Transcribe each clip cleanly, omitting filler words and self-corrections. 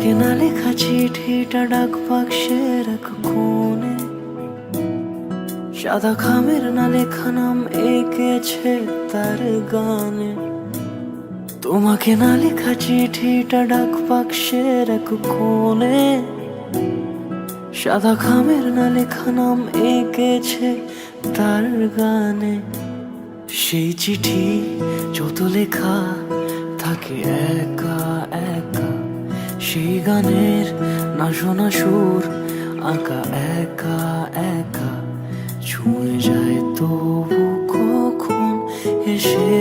তোমাকে না লেখা চিঠিটা ডাক বাক্সের এক কোণে, সাদা খামের না লেখা নাম এঁকেছে তার গানে। তোমাকে না লেখা চিঠিটা ডাক বাক্সের এক কোণে, সাদা খামের না লেখা নাম এঁকেছে তার গানে। সেই চিঠি যত লেখা থাকে একা একা, সেই গানের না শোনা সুর আঁকা একা একা, ছুঁয়ে যায় তবু কখন এসে।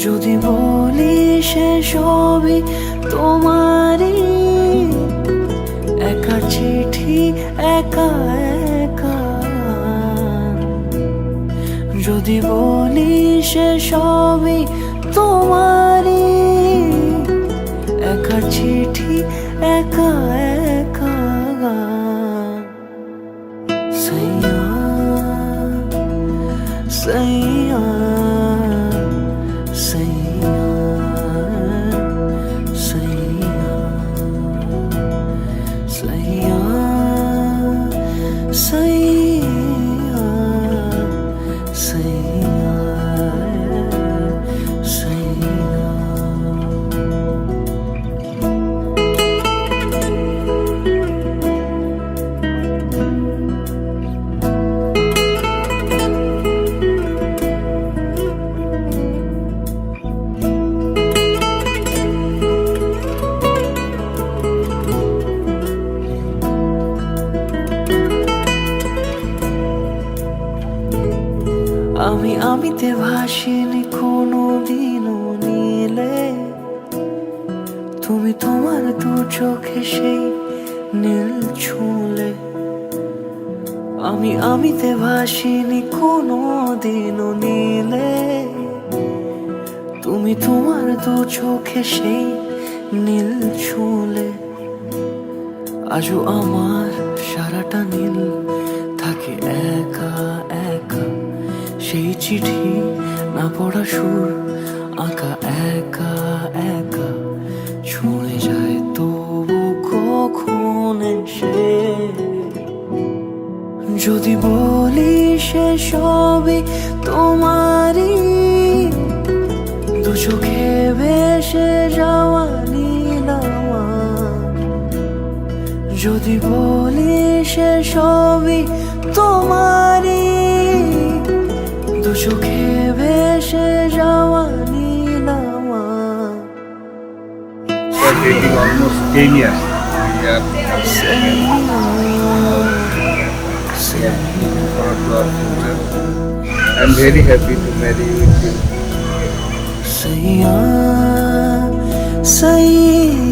যদি বলি সে সবই তোমারই, একা চিঠি একা একা। যদি বলি সে সবই তোমারই, একা চিঠি একা একা। সাইয়া সাইয়া সাইয়া সাইয়া সাইয়া সাইয়া সাইয়া সাইয়া। আমি আমিতে ভাসিনি কোনো দিনও নীলে, তুমি তোমার দু চোখে সেই নীল ছুঁলে। আমি আমিতে ভাসিনি কোনো দিনও নীলে, তুমি তোমার দু চোখে সেই নীল ছুঁলে। আজও আমার সারাটা নীল থাকে একা একা, সেই চিঠি না পড়া সুর আঁকা একা একা, ছুঁয়ে যায় তবু কখন এসে। যদি বলি সে সবই তোমারই, দু চোখে ভেসে যাওয়া নীল আমার। যদি বলি সে সবই তোমারই, দু চোখে ভেসে যাওয়া নীল আমার। We are dating almost 10 years. We are looking forward to our future. I am very happy to marry with you. Sahiya, sahiya.